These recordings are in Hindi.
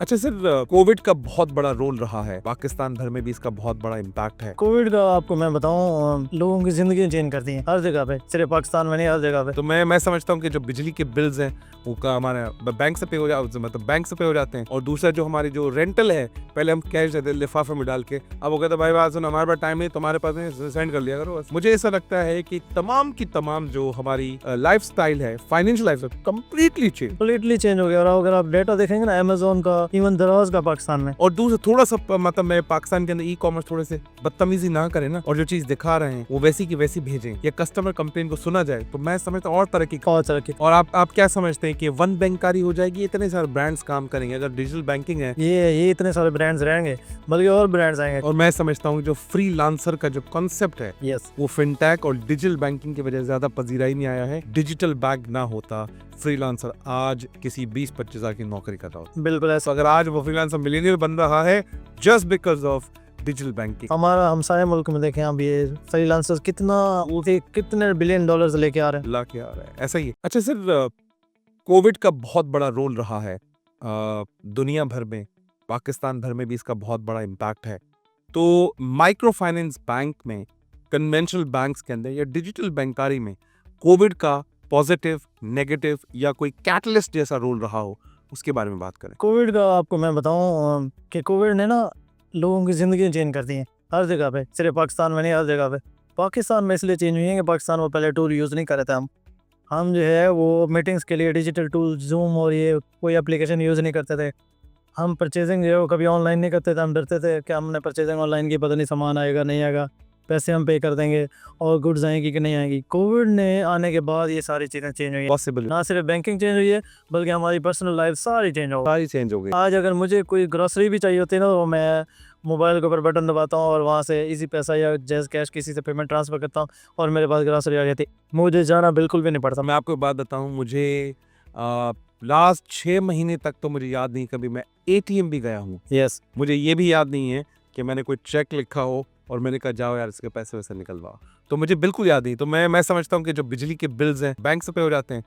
अच्छा सर, कोविड का बहुत बड़ा रोल रहा है, पाकिस्तान भर में भी इसका बहुत बड़ा इम्पैक्ट है। कोविड का आपको मैं बताऊं, लोगों की जिंदगी चेंज करती है हर जगह पे, सिर्फ पाकिस्तान में नहीं, हर जगह पे। तो मैं समझता हूँ कि जो बिजली के बिल्स हैं वो का हमारे बैंक से पे हो जाते, मतलब बैंक से पे हो जाते हैं। और दूसरा जो हमारी जो रेंटल है, पहले हम कैश देते लिफाफे में डाल के, अब वो कहते भाई बात सुन, हमारे पास टाइम है, तुम्हारे पास नहीं, सेंड कर लिया करो बस। मुझे ऐसा लगता है कि तमाम की तमाम जो हमारी लाइफ स्टाइल है, फाइनेंशियल लाइफ कंप्लीटली चेंज हो गया। और अगर आप डेटा देखेंगे ना, अमेजोन का, इवन दराज का पाकिस्तान में। और दूसरा थोड़ा सा मतलब मैं पाकिस्तान के अंदर ई कॉमर्स थोड़े से बदतमीजी ना करें ना, और जो चीज दिखा रहे हैं वो वैसी की वैसी भेजें, या कस्टमर कंप्लेन को सुना जाए, तो मैं समझता हूँ और तरक्की। और आप क्या समझते हैं कि वन बैंककारी हो जाएगी, इतने सारे ब्रांड्स काम करेंगे? अगर डिजिटल बैंकिंग है, ये इतने सारे ब्रांड्स रहेंगे, बल्कि और ब्रांड्स आएंगे। और मैं समझता हूँ जो फ्रीलांसर का जो कॉन्सेप्ट है, यस, वो फिनटेक और डिजिटल बैंकिंग की वजह से ज्यादा पजीराई नहीं आया है। डिजिटल बैंक ना होता, फ्रीलांसर आज किसी 20-25 हजार की नौकरी कर रहा होता। बिल्कुल ऐसा। तो अगर आज वो फ्रीलांसर मिलियनियर बन रहा है just because of digital banking. हमारा हमसाया मुल्क में देखें, अब ये फ्रीलांसर्स कितने बिलियन डॉलर्स लेके आ रहे हैं, ला के आ रहा है, ऐसा ही है। अच्छा सर, कोविड का बहुत बड़ा रोल रहा है दुनिया भर में, पाकिस्तान भर में भी इसका बहुत बड़ा इम्पैक्ट है। तो माइक्रो फाइनेंस बैंक में, कन्वेंशनल बैंक्स के अंदर या डिजिटल बैंकारी में कोविड का पॉजिटिव, नेगेटिव या कोई कैटलिस्ट जैसा रोल रहा हो, उसके बारे में बात करें। कोविड का आपको मैं बताऊं कि कोविड ने ना लोगों की ज़िंदगी चेंज कर दी है हर जगह पे, सिर्फ पाकिस्तान में नहीं, हर जगह पे। पाकिस्तान में इसलिए चेंज हुई है कि पाकिस्तान में पहले टूल यूज़ नहीं कर रहे थे हम जो है वो मीटिंग्स के लिए डिजिटल टूल, जूम और ये कोई एप्लीकेशन यूज़ नहीं करते थे। हम परचेजिंग जो है वो कभी ऑनलाइन नहीं करते थे। हम डरते थे कि हमने परचेजिंग ऑनलाइन की, पता नहीं सामान आएगा नहीं आएगा, पैसे हम पे कर देंगे और गुड्स आएंगी कि नहीं आएंगी। कोविड ने आने के बाद ये सारी चीज़ें चेंज हुई हैं। पॉसिबल ना सिर्फ बैंकिंग चेंज हुई है, बल्कि हमारी पर्सनल लाइफ सारी चेंज हो गई। सारी चेंज हो गई। आज अगर मुझे कोई ग्रोसरी भी चाहिए होती है ना, तो मैं मोबाइल के ऊपर बटन दबाता हूँ और वहाँ से इजी पैसा या जैज़ कैश किसी से पेमेंट ट्रांसफ़र करता हूँ और मेरे पास ग्रोसरी आ जाती है। मुझे जाना बिल्कुल भी नहीं पड़ता। मैं आपको एक बात बताऊं, मुझे लास्ट 6 महीने तक तो मुझे याद नहीं कभी मैं एटीएम भी गया हूँ। यस, मुझे ये भी याद नहीं है कि मैंने कोई चेक लिखा हो और मैंने कहा जाओ यार इसके पैसे वैसे निकलवाओ, तो मुझे बिल्कुल याद नहीं। तो मैं समझता हूँ कि जो बिजली के बिल्स हैं बैंक से पे हो जाते हैं।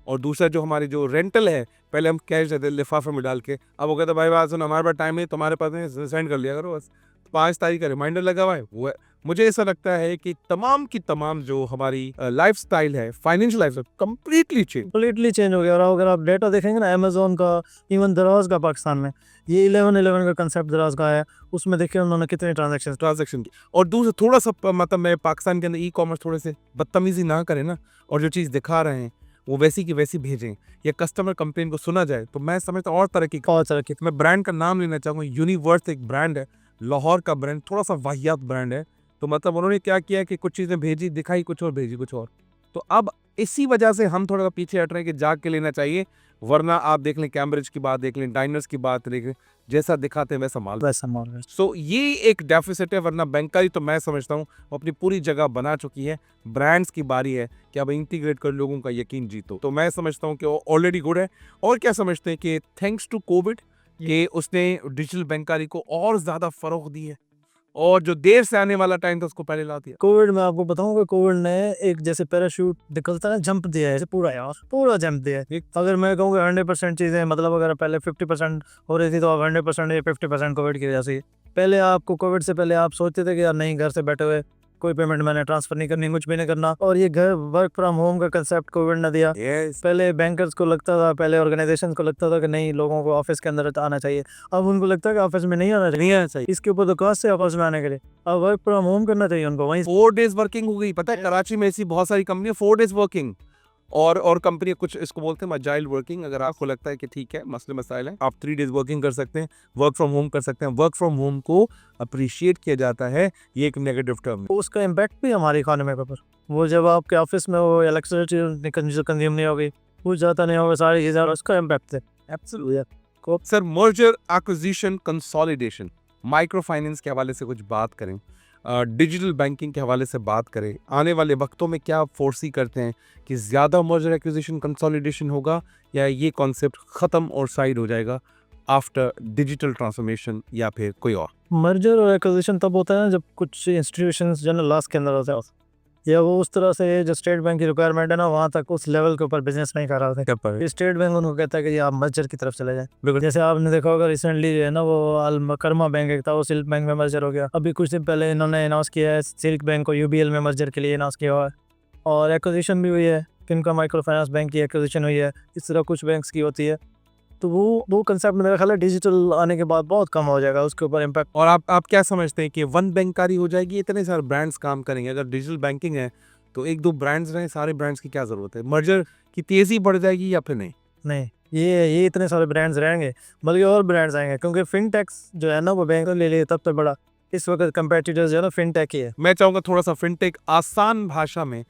और दूसरा जो हमारी जो रेंटल है, पहले हम कैश देते लिफाफे में डाल के, अब वो कहते भाई बात सुन, हमारे पास टाइम है, तुम्हारे पास नहीं, सेंड कर लिया करो बस। 5 तारीख का रिमाइंडर लगा हुआ है वो है। मुझे ऐसा लगता है कि तमाम की तमाम जो हमारी लाइफ स्टाइल है, फाइनेंशियल लाइफ कंप्लीटली चेंज हो गया। और अगर आप डेटा देखेंगे ना, अमेजोन का, इवन दराज का पाकिस्तान में, ये 11-11 का कंसेप्ट दराज का है, उसमें देखिए उन्होंने कितने ट्रांजैक्शन की। और दूसरा थोड़ा सा मतलब मैं पाकिस्तान के अंदर ई कॉमर्स थोड़े से बदतमीजी ना करें ना, और जो चीज़ दिखा रहे हैं वो वैसी की वैसी भेजें, या कस्टमर कंप्लेन को सुना जाए, तो मैं समझता हूँ और तरक्की। मैं ब्रांड का नाम लेना चाहूँगा, यूनिवर्स एक ब्रांड है, लाहौर का ब्रांड, थोड़ा सा वाहियात ब्रांड है। तो मतलब उन्होंने क्या किया कि कुछ चीज़ें भेजी, दिखाई कुछ और, भेजी कुछ और। तो अब इसी वजह से हम थोड़ा पीछे हट रहे हैं कि जाग के लेना चाहिए, वरना आप देख लें कैम्ब्रिज की बात देख लें, डाइनर्स की बात देख लें, जैसा दिखाते हैं वैसा माल। सो ये एक डेफिसिट है, वरना बैंकारी तो मैं समझता हूँ वो अपनी पूरी जगह बना चुकी है। ब्रांड्स की बारी है कि अब इंटीग्रेट कर लोगों का यकीन जीतो, तो मैं समझता हूँ कि वो ऑलरेडी गुड है। और क्या समझते हैं कि थैंक्स टू कोविड कि उसने डिजिटल बैंकारी को और ज़्यादा फ़रोग़ दी है, और जो देर से आने वाला टाइम था उसको पहले ला दिया। कोविड में आपको बताऊंगा, कोविड ने एक जैसे पैराशूट निकलता है, जंप दिया है पूरा, यार पूरा जंप दिया है। अगर मैं कहूँगा 100% चीज़ें, मतलब अगर पहले 50% हो रही थी, तो अब 100% या 50% कोविड की वजह से। पहले आपको कोविड से पहले आप सोचते थे कि यार नहीं, घर से बैठे हुए कोई पेमेंट मैंने ट्रांसफर नहीं करनी, कुछ भी नहीं करना, और ये घर वर्क फ्रॉम होम का कंसेप्ट कोविड ने दिया। पहले बैंकर्स को लगता था, पहले ऑर्गेनाइजेशन को लगता था कि नहीं, लोगों को ऑफिस के अंदर आना चाहिए। अब उनको लगता है कि ऑफिस में नहीं आना चाहिए। इसके ऊपर तो कॉस्ट है ऑफिस में आने के लिए, अब वर्क फ्रॉम होम करना चाहिए उनको। वहीं 4 डेज वर्किंग हो गई, पता है कराची में ऐसी बहुत सारी कंपनी 4 डेज वर्किंग, और कंपनी कुछ इसको बोलते हैं अजाइल वर्किंग। अगर आपको लगता है कि ठीक है, मसले मसाइल हैं, आप 3 डेज वर्किंग कर सकते हैं, वर्क फ्रॉम होम कर सकते हैं। वर्क फ्रॉम होम को अप्रिशिएट किया जाता है, ये एक नेगेटिव टर्म है। उसका इम्पैक्ट भी हमारी इकोनॉमी के ऊपर, वो जब आपके ऑफिस में वो इलेक्ट्रिसिटी कंज्यूम नहीं होगी, कुछ ज़्यादा नहीं होगा, सारी चीज़ें, उसका इम्पैक्ट है। Absolutely. Sir, merger, acquisition, consolidation, micro finance के हवाले से कुछ बात करें, डिजिटल बैंकिंग के हवाले से बात करें, आने वाले वक्तों में क्या फोर्सी करते हैं कि ज़्यादा मर्जर, एक्विजिशन, कंसोलिडेशन होगा, या ये कॉन्सेप्ट ख़त्म और साइड हो जाएगा आफ्टर डिजिटल ट्रांसफॉर्मेशन, या फिर कोई और? मर्जर और एक्विजिशन तब होता है जब कुछ इंस्टीट्यूशंस जनरल लॉस के अंदर होते हैं, या वो उस तरह से जो स्टेट बैंक की रिक्वायरमेंट है ना वहाँ तक उस लेवल के ऊपर बिजनेस नहीं कर रहा था। स्टेट बैंक उनको कहता है कि आप मर्जर की तरफ चले जाएं। जैसे आपने देखा होगा रिसेंटली जो है ना वो अलमकरमा बैंक एक था, वो सिल्क बैंक में मर्जर हो गया। अभी कुछ दिन पहले इन्होंने अनाउंस किया है सिल्क बैंक को यूबीएल में मर्जर के लिए अनाउंस किया हुआ है, और एक्विजिशन भी हुई है, किनका माइक्रो फाइनेंस बैंक की एक्विजिशन हुई है। इस तरह कुछ बैंक्स की होती है। तो वो कंसेप्ट मेरा ख्याल है डिजिटल आने के बाद बहुत कम हो जाएगा, उसके ऊपर इम्पैक्ट। और आप क्या समझते हैं कि वन बैंकारी हो जाएगी, इतने सारे ब्रांड्स काम करेंगे? अगर डिजिटल बैंकिंग है तो एक दो ब्रांड्स रहे, सारे ब्रांड्स की क्या जरूरत है? मर्जर की तेजी बढ़ जाएगी या फिर नहीं? नहीं, ये इतने सारे ब्रांड्स रहेंगे, बल्कि और ब्रांड्स आएंगे, क्योंकि फिनटेक्स जो है ना वो बैंक ले लिए तब तक बड़ा इस वक्त कंपेटिटर्स जो है ना फिनटेक ही है। मैं चाहूंगा थोड़ा सा फिनटेक आसान भाषा में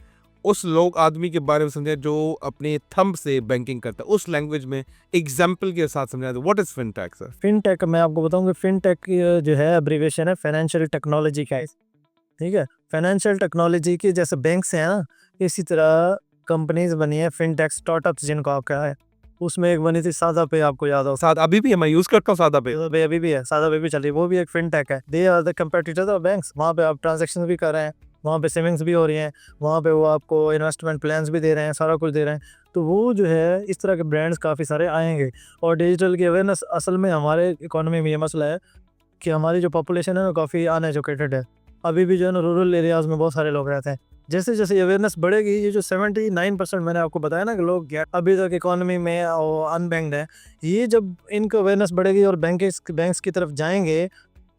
उस लोग आदमी के बारे में समझे जो अपने थंब से बैंकिंग करता है, उस लैंग्वेज में एग्जाम्पल के साथ समझाए। What is fintech sir? Fintech मैं आपको बताऊंगा, फिनटेक जो है एब्रीविएशन है फाइनेंशियल टेक्नोलॉजी का, ठीक है। फाइनेंशियल टेक्नोलॉजी की जैसे बैंक्स हैं ना, इसी तरह कंपनीज बनी है फिनटेक स्टार्टअप्स जिनको आप कहा है। उसमें एक बनी थी सादा पे, आपको याद हो? साथ अभी भी है, मैं यूज करता हूँ सादा पे। सादा पे अभी भी है, सादा पे भी चल रही है, वो भी एक फिनटेक है। They are the competitors of banks. वहाँ पे आप ट्रांजेक्शन भी कर रहे हैं, वहाँ पे सेविंग्स भी हो रही हैं, वहाँ पे वो आपको इन्वेस्टमेंट प्लान्स भी दे रहे हैं, सारा कुछ दे रहे हैं। तो वो जो है इस तरह के ब्रांड्स काफ़ी सारे आएंगे। और डिजिटल की अवेयरनेस, असल में हमारे इकोनॉमी में ये मसला है कि हमारी जो पॉपुलेशन है ना काफ़ी अनएजुकेटेड है। अभी भी जो है ना रूरल एरियाज़ में बहुत सारे लोग रहते हैं। जैसे जैसे अवेयरनेस बढ़ेगी, ये जो 79% मैंने आपको बताया ना कि लोग अभी तक इकोनॉमी में अनबैंक्ड है, ये जब इनको अवेयरनेस बढ़ेगी और बैंक्स की तरफ जाएंगे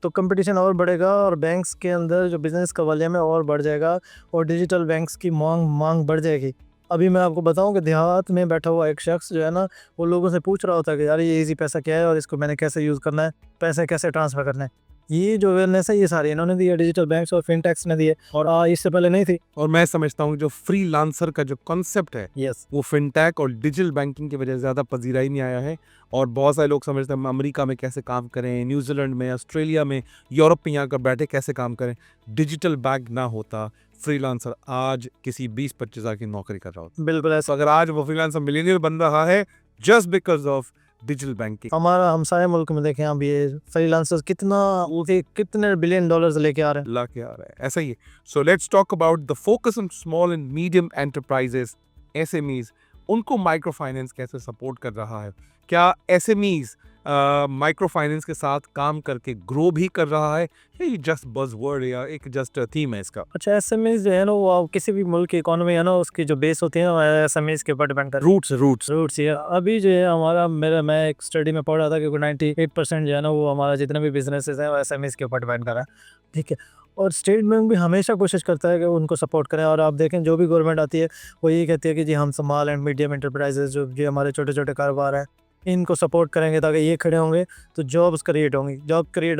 तो कंपटीशन और बढ़ेगा, और बैंक्स के अंदर जो बिजनेस का वॉल्यूम है और बढ़ जाएगा, और डिजिटल बैंक्स की मांग बढ़ जाएगी। अभी मैं आपको बताऊं कि देहात में बैठा हुआ एक शख्स जो है ना वो लोगों से पूछ रहा होता है कि यार ये इजी पैसा क्या है और इसको मैंने कैसे यूज़ करना है, पैसे कैसे ट्रांसफ़र करना है। ये जो अवेयरनेस है ये सारी इन्होंने दी है, डिजिटल बैंक्स और फिनटेक्स ने दी है, और इससे पहले नहीं थी। और मैं समझता हूँ जो फ्रीलांसर का जो कॉन्सेप्ट है यस, वो फिनटेक और डिजिटल बैंकिंग की वजह से ज़्यादा पजीराई नहीं आया है। और बहुत सारे लोग समझते हैं अमेरिका में कैसे काम करें, न्यूजीलैंड में, ऑस्ट्रेलिया में, यूरोप में यहाँ कर बैठे कैसे काम करें। डिजिटल बैंक ना होता, फ्रीलांसर आज किसी 20-25 हज़ार की नौकरी कर रहा होता। बिल्कुल ऐसा। तो अगर आज वो फ्रीलांसर मिलियनियर बन रहा है just because of digital banking. हमारा हमसाया मुल्क में देखें अब ये फ्रीलांसर्स कितने बिलियन डॉलर्स लेके आ रहे हैं। ला के आ रहा है, ऐसा ही है। So let's talk about the focus on small and medium enterprises, SMEs. उनको माइक्रो फाइनेंस कैसे सपोर्ट कर रहा है? क्या एसएमईज माइक्रो फाइनेंस के साथ काम करके ग्रो भी कर रहा है, या ये जस्ट बज़वर्ड या एक जस्ट थीम है इसका? अच्छा, एसएमईज जो है ना वो आप किसी भी मुल्क की इकोनॉमी है ना उसकी जो बेस होती है ना एसएमईज के ऊपर डिपेंड करती है। रूट्स ये अभी जो है हमारा मैं एक स्टडी में पढ़ रहा था कि 98% जो है ना वो हमारा जितने भी बिजनेसेस हैं वो एसएमईज के ऊपर डिपेंड कर रहा है, ठीक है। और स्टेट बैंक भी हमेशा कोशिश करता है कि उनको सपोर्ट करें। और आप देखें जो भी गवर्नमेंट आती है वो यही कहती है कि जी हम स्मॉल एंड मीडियम एंटरप्राइजेज जो हमारे छोटे छोटे कारोबार हैं इनको सपोर्ट करेंगे, ताकि ये खड़े होंगे तो जॉब क्रिएट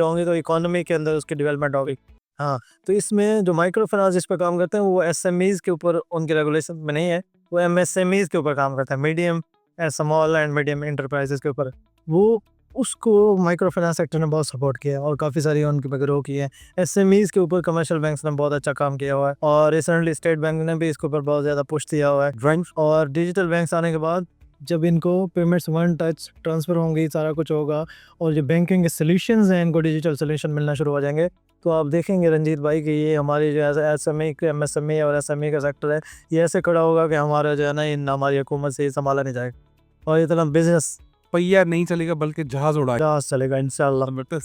होंगी तो इकोनॉमी के अंदर उसकी डेवलपमेंट होगी। हाँ, तो इसमें जो माइक्रो फाइनेंस इस पर काम करते हैं वो एसएमईज के ऊपर उनके रेगुलेशन में नहीं है, वो एमएसएमईज के ऊपर काम करता है, medium small and medium enterprises के ऊपर। वो उसको माइक्रो फाइनेंस सेक्टर ने बहुत सपोर्ट किया है और काफ़ी सारी उनकी ग्रो की है। एसएमईज के ऊपर कमर्शियल बैंक्स ने बहुत अच्छा काम किया हुआ है, और रिसेंटली स्टेट बैंक ने भी इसके ऊपर बहुत ज़्यादा पुश दिया हुआ है। और डिजिटल बैंक्स आने के बाद जब इनको पेमेंट्स वन टच ट्रांसफ़र होंगी, सारा कुछ होगा, और जो बैंकिंग के सोल्यूशंस हैं इनको डिजिटल सोल्यूशन मिलना शुरू हो जाएंगे, तो आप देखेंगे रंजीत भाई कि ये हमारी जो है एसएमई एमएसएमई और एसएमई का सेक्टर है ये ऐसे खड़ा होगा कि हमारा जो है ना इन हमारी हुकूमत से संभाला नहीं जाएगा, और इतना बिजनेस पहिया नहीं चलेगा बल्कि जहाज उड़ाएगा। जहाज चलेगा इंशाल्लाह।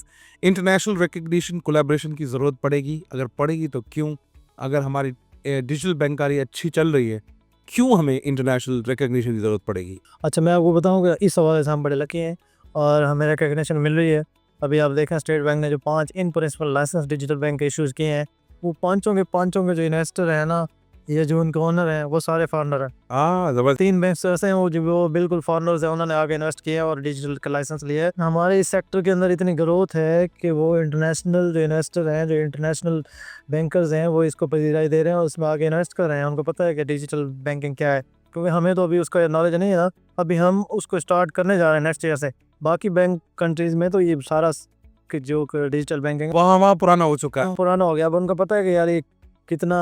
इंटरनेशनल रिकग्निशन, कोलैबोरेशन की ज़रूरत पड़ेगी। अगर पड़ेगी तो क्यों? अगर हमारी डिजिटल बैंकारी अच्छी चल रही है, क्यों हमें इंटरनेशनल रिकग्निशन की ज़रूरत पड़ेगी? अच्छा, मैं आपको बताऊंगा इस हवाले से हम बड़े लकी हैं और हमें रिकग्निशन मिल रही है। अभी आप देखें स्टेट बैंक ने जो 5 in principle license digital bank के इशूज़ किए हैं, वो पाँचों के जो इन्वेस्टर हैं ना, ये जो उनके ओनर हैं वो सारे फॉरनर हैं। ज़बरदस्त। 3 बैंक ऐसे हैं वो बिल्कुल फॉरनर्स हैं, उन्होंने आगे इन्वेस्ट किया और डिजिटल का लाइसेंस लिया है। हमारे इस सेक्टर के अंदर इतनी ग्रोथ है कि वो इंटरनेशनल जो इन्वेस्टर हैं, जो इंटरनेशनल बैंकर्स हैं, वो इसको पजीराई दे रहे हैं और उसमें आगे इन्वेस्ट कर रहे हैं। उनको पता है कि डिजिटल बैंकिंग क्या है, क्योंकि हमें तो अभी उसका नॉलेज नहीं है ना, अभी हम उसको स्टार्ट करने जा रहे हैं नेक्स्ट ईयर से। बाकी बैंक कंट्रीज़ में तो ये सारा कि जो डिजिटल बैंकिंग वहाँ पुराना हो चुका है। पुराना हो गया। अब उनको पता है कि यार ये कितना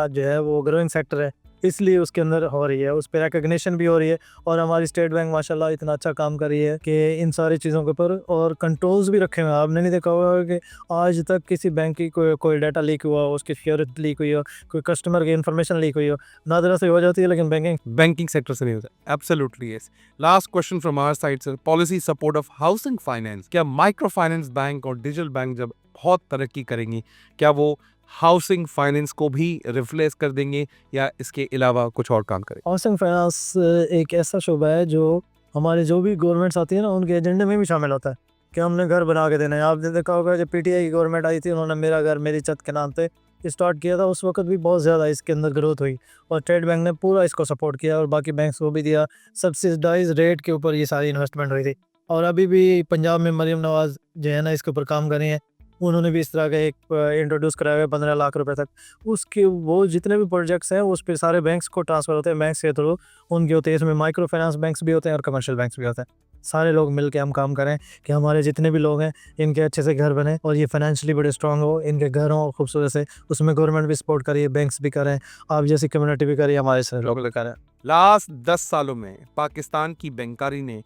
जो है वो ग्रोइंग सेक्टर है, इसलिए उसके अंदर हो रही है, उस पर रिकग्निशन भी हो रही है। और हमारी स्टेट बैंक माशाल्लाह इतना अच्छा काम कर रही है कि इन सारी चीज़ों के ऊपर और कंट्रोल्स भी रखे हुए हैं। आपने नहीं देखा होगा कि आज तक किसी बैंक की कोई डाटा लीक हुआ हो, उसकी सिक्योरिटी लीक हुई हो, कोई कस्टमर की इन्फॉर्मेशन लीक हुई हो, नादरा से हो जाती है, लेकिन बैंकिंग सेक्टर से नहीं होता। Absolutely yes. Last question from our side sir, policy support of housing finance. क्या माइक्रो फाइनेंस बैंक और डिजिटल बैंक जब बहुत तरक्की करेंगी, क्या वो हाउसिंग फाइनेंस को भी रिप्लेस कर देंगे या इसके अलावा कुछ और काम करेंगे? हाउसिंग फाइनेंस एक ऐसा शोबा है जो हमारे जो भी गवर्नमेंट्स आती है ना, उनके एजेंडे में भी शामिल होता है कि हमने घर बना के देना है। आपने देखा होगा जब पीटीआई की गवर्नमेंट आई थी, उन्होंने मेरा घर मेरी छत के नाम पे स्टार्ट किया था। उस वक्त भी बहुत ज़्यादा इसके अंदर ग्रोथ हुई और स्टेट बैंक ने पूरा इसको सपोर्ट किया और बाकी बैंक्स को भी दिया। सब्सिडाइज रेट के ऊपर ये सारी इन्वेस्टमेंट हुई थी। और अभी भी पंजाब में मरीम नवाज़ जो है ना, इसके ऊपर काम कर रही हैं। उन्होंने भी इस तरह का एक इंट्रोड्यूस कराया है 15 लाख रुपए तक। उसके वो जितने भी प्रोजेक्ट्स हैं उस पर सारे बैंक्स को ट्रांसफ़र होते हैं, बैंक्स के थ्रू उनके होते हैं। इसमें माइक्रो फाइनेंस बैंक्स भी होते हैं और कमर्शियल बैंक्स भी होते हैं। सारे लोग मिल के हम काम करें कि हमारे जितने भी लोग हैं इनके अच्छे से घर बने और ये फाइनेंशियली बड़े स्ट्रांग हो, इनके घर हों खूबसूरत से। उसमें गवर्नमेंट भी सपोर्ट करिए, बैंक्स भी करें, आप जैसी कम्युनिटी भी करिए, हमारे से लोग करें। लास्ट 10 सालों में पाकिस्तान की बैंकारी ने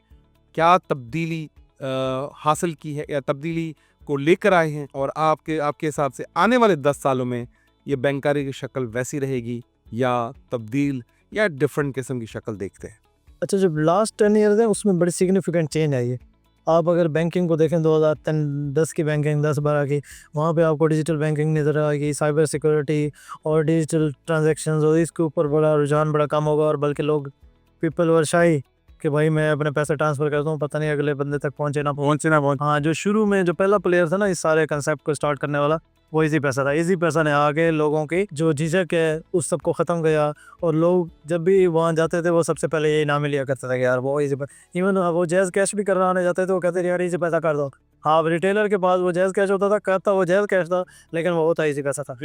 क्या तब्दीली हासिल की है या तब्दीली को लेकर आए हैं, और आपके हिसाब से आने वाले 10 सालों में ये बैंकारी की शक्ल वैसी रहेगी या तब्दील या डिफरेंट किस्म की शक्ल देखते हैं? अच्छा, जब लास्ट 10 ईयर्स हैं उसमें बड़ी सिग्निफिकेंट चेंज आई है। आप अगर बैंकिंग को देखें 2010 की बैंकिंग 10-12 की, वहाँ पे आपको डिजिटल बैंकिंग नज़र आएगी, साइबर सिक्योरिटी और डिजिटल ट्रांजैक्शंस, और इसके ऊपर बड़ा रुझान बड़ा कम होगा। और बल्कि लोग पीपल वर शाई कि भाई मैं अपने पैसे ट्रांसफ़र करता हूँ, पता नहीं अगले बंदे तक पहुँचे ना पहुँचे। हाँ, जो शुरू में जो पहला प्लेयर था ना इस सारे कंसेप्ट को स्टार्ट करने वाला, वो इजी पैसा था। इजी पैसा ने आगे लोगों की जो झिझक है उस सब को ख़त्म किया। और लोग जब भी वहाँ जाते थे वो सबसे पहले यही नाम लिया करते थे कि यार वो इजी पैसा। इवन वो जैज़ कैश भी करवाने जाते थे, वो कहते थे यार इजी पैसा कर दो। हाँ, रिटेलर के पास वो जैज़ कैश होता था, कहता वो जैज़ कैश था, लेकिन वो होता इजी पैसा था।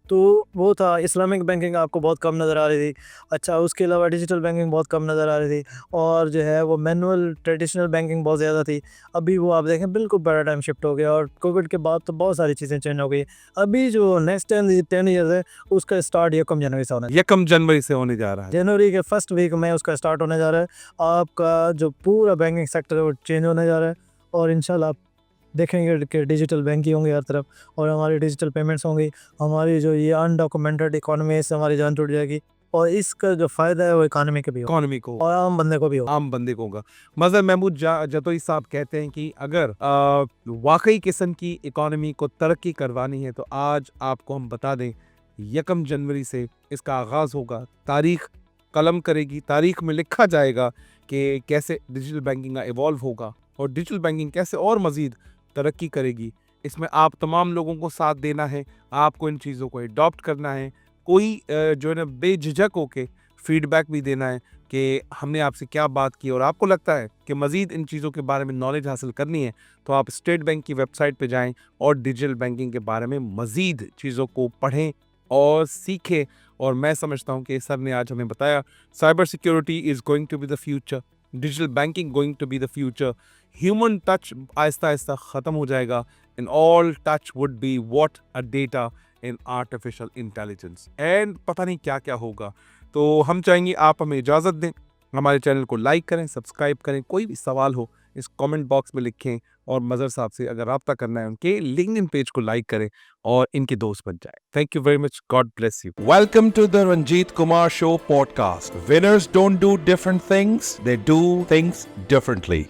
तो वो था। इस्लामिक बैंकिंग आपको बहुत कम नज़र आ रही थी। अच्छा, उसके अलावा डिजिटल बैंकिंग बहुत कम नज़र आ रही थी और जो है वो मैनुअल ट्रेडिशनल बैंकिंग बहुत ज़्यादा थी। अभी वो आप देखें बिल्कुल पैराडाइम शिफ्ट हो गया और कोविड के बाद तो बहुत सारी चीज़ें चेंज हो गई। अभी जो नेक्स्ट 10 ईयर्स है उसका स्टार्ट 1 जनवरी से होना है। 1 जनवरी से होने जा रहा है। जनवरी के फर्स्ट वीक में उसका स्टार्ट होने जा रहा है। आपका जो पूरा बैंकिंग सेक्टर है वो चेंज होने जा रहा है और इंशाल्लाह आप देखेंगे कि डिजिटल बैंक ही होंगे हर तरफ और हमारी डिजिटल पेमेंट्स होंगी। हमारी जो ये अनडॉक्यूमेंटेड इकोनॉमी से हमारी जान टूट जाएगी और इसका जो फ़ायदा है वो इकोनॉमी के भी हो इकोनॉमी को और आम बंदे को भी हो। आम बंदे को होगा। मज़हर महमूद जतोई साहब कहते हैं कि अगर वाकई किस्म की इकोनॉमी को तरक्की करवानी है तो आज आपको हम बता दें 1 जनवरी से इसका आगाज़ होगा। तारीख कलम करेगी, तारीख में लिखा जाएगा कि कैसे डिजिटल बैंकिंग का इवॉल्व होगा और डिजिटल बैंकिंग कैसे और मज़ीद तरक्की करेगी। इसमें आप तमाम लोगों को साथ देना है, आपको इन चीज़ों को अडॉप्ट करना है। कोई जो है ना बेझिझक होके फीडबैक भी देना है कि हमने आपसे क्या बात की और आपको लगता है कि मज़ीद इन चीज़ों के बारे में नॉलेज हासिल करनी है तो आप स्टेट बैंक की वेबसाइट पे जाएं और डिजिटल बैंकिंग के बारे में मज़ीद चीज़ों को पढ़ें और सीखें। और मैं समझता हूँ कि सर ने आज हमें बताया cyber security is going to be the future, digital banking going to be the future, human touch आहिस्ता आहिस्ता ख़त्म हो जाएगा, in all touch would be what a data in artificial intelligence and पता नहीं क्या क्या होगा। तो हम चाहेंगे आप हमें इजाज़त दें, हमारे चैनल को लाइक करें, सब्सक्राइब करें। कोई भी सवाल हो इस कमेंट बॉक्स में लिखें और मज़हर साहब से अगर रब्ता करना है उनके लिंक्डइन पेज को लाइक करें और इनके दोस्त बन जाए। Thank you very much, God bless you. Welcome to the Ranjit Kumar Show podcast. Winners don't do different things, they do things differently.